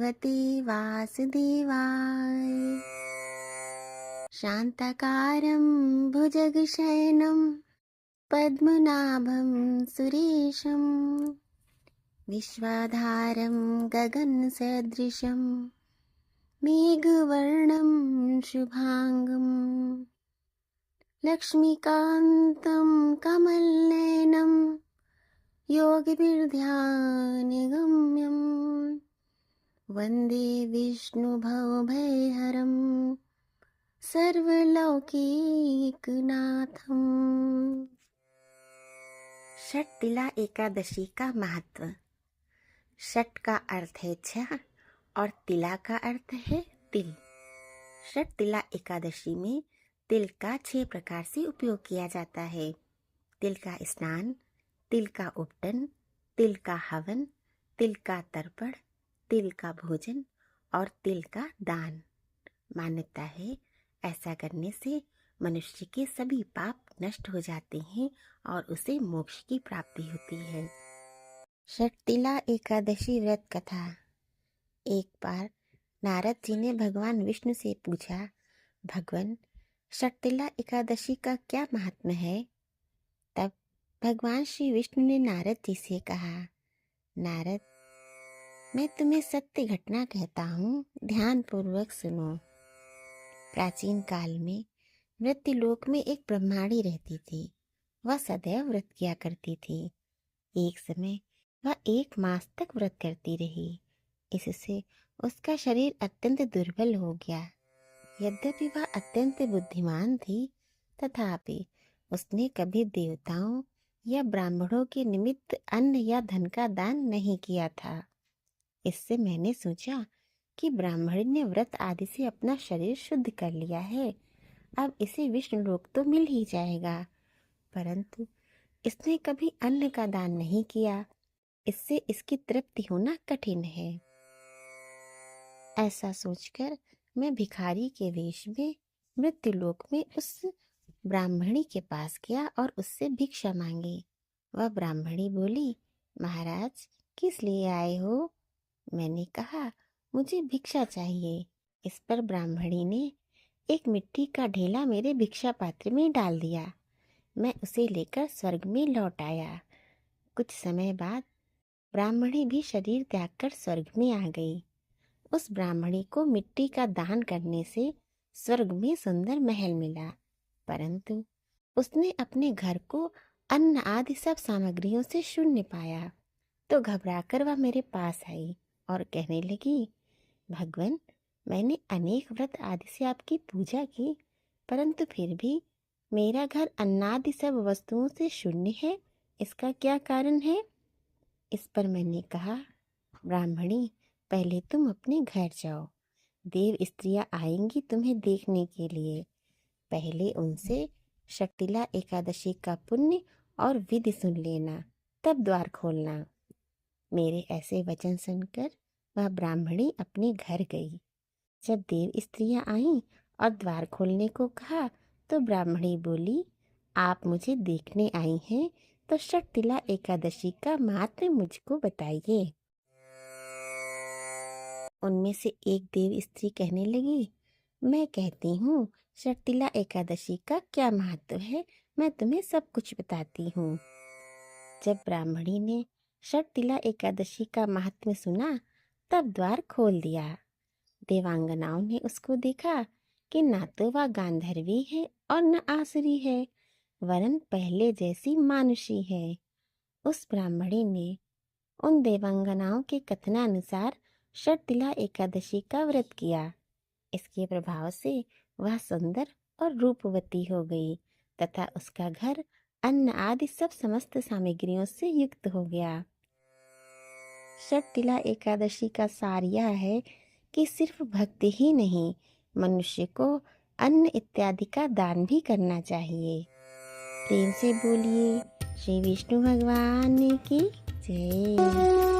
भगवते वासुदेवाय। शान्ताकारं भुजगशयनं पद्मनाभं सुरेशं, विश्वाधारं गगनसदृशं मेघवर्णं शुभांगं, लक्ष्मीकान्तं कमलनयनं योगिभिर्ध्यानगम्यं, वन्दे विष्णुभवभयहरं सर्वलौकिकनाथम्। षटतिला एकादशी का महत्व। षट का अर्थ है 6 और तिला का अर्थ है तिल। षटतिला एकादशी में तिल का 6 प्रकार से उपयोग किया जाता है। तिल का स्नान, तिल का उपटन, तिल का हवन, तिल का तर्पण, तिल का भोजन और तिल का दान। मान्यता है ऐसा करने से मनुष्य के सभी पाप नष्ट हो जाते हैं और उसे मोक्ष की प्राप्ति होती है। षटतिला एकादशी व्रत कथा। एक बार नारद जी ने भगवान विष्णु से पूछा, भगवान षटतिला एकादशी का क्या महात्म्य है? तब भगवान श्री विष्णु ने नारद जी से कहा, नारद, मैं तुम्हें सत्य घटना कहता हूँ, ध्यान पूर्वक सुनो। प्राचीन काल में मृत्युलोक में एक ब्रह्माणी रहती थी। वह सदैव व्रत किया करती थी। एक समय वह 1 मास तक व्रत करती रही। इससे उसका शरीर अत्यंत दुर्बल हो गया। यद्यपि वह अत्यंत बुद्धिमान थी, तथापि उसने कभी देवताओं या ब्राह्मणों के निमित्त अन्न या धन का दान नहीं किया था। इससे मैंने सोचा कि ब्राह्मणी ने व्रत आदि से अपना शरीर शुद्ध कर लिया है, अब इसे विष्णुलोक तो मिल ही जाएगा। परंतु इसने कभी अन्न का दान नहीं किया, इससे इसकी तृप्ति होना कठिन है। ऐसा सोचकर मैं भिखारी के वेश में मृत्युलोक में उस ब्राह्मणी के पास गया और उससे भिक्षा मांगी। वह ब्राह्मणी बोली, महाराज, किस लिए आए हो? मैंने कहा, मुझे भिक्षा चाहिए। इस पर ब्राह्मणी ने एक मिट्टी का ढेला मेरे भिक्षा पात्र में डाल दिया। मैं उसे लेकर स्वर्ग में लौट आया। कुछ समय बाद ब्राह्मणी भी शरीर त्याग कर स्वर्ग में आ गई। उस ब्राह्मणी को मिट्टी का दान करने से स्वर्ग में सुंदर महल मिला, परंतु उसने अपने घर को अन्न आदि सब सामग्रियों से शून्य पाया। तो घबराकर वह मेरे पास आई और कहने लगी, भगवान, मैंने अनेक व्रत आदि से आपकी पूजा की, परंतु फिर भी मेरा घर अन्नादि सब वस्तुओं से शून्य है। इसका क्या कारण है? इस पर मैंने कहा, ब्राह्मणी, पहले तुम अपने घर जाओ। देव स्त्रियां आएंगी तुम्हें देखने के लिए। पहले उनसे षटतिला एकादशी का पुण्य और विधि सुन लेना, तब द्वार खोलना। मेरे ऐसे वचन सुनकर वह ब्राह्मणी अपने घर गई। जब देव स्त्रियां आईं और द्वार खोलने को कहा, तो ब्राह्मणी बोली, आप मुझे देखने आई हैं, तो षटतिला एकादशी का महात्म्य मुझको बताइए। उनमें से एक देव स्त्री कहने लगी, मैं कहती हूँ, षटतिला एकादशी का क्या महत्व है, मैं तुम्हें सब कुछ बताती हूँ। जब ब्राह्मणी ने षटतिला एकादशी का महात्म्य सुना, तब द्वार खोल दिया। देवांगनाओं ने उसको देखा कि ना तो वह गांधर्वी है और न आसुरी है, वरन पहले जैसी मानुषी है। उस ब्राह्मणी ने उन देवांगनाओं के कथनानुसार षटतिला एकादशी का व्रत किया। इसके प्रभाव से वह सुंदर और रूपवती हो गई तथा उसका घर अन्न आदि सब समस्त सामग्रियों से युक्त हो गया। षटतिला एकादशी का सार यह है कि सिर्फ भक्ति ही नहीं, मनुष्य को अन्न इत्यादि का दान भी करना चाहिए। प्रेम से बोलिए श्री विष्णु भगवान की जय।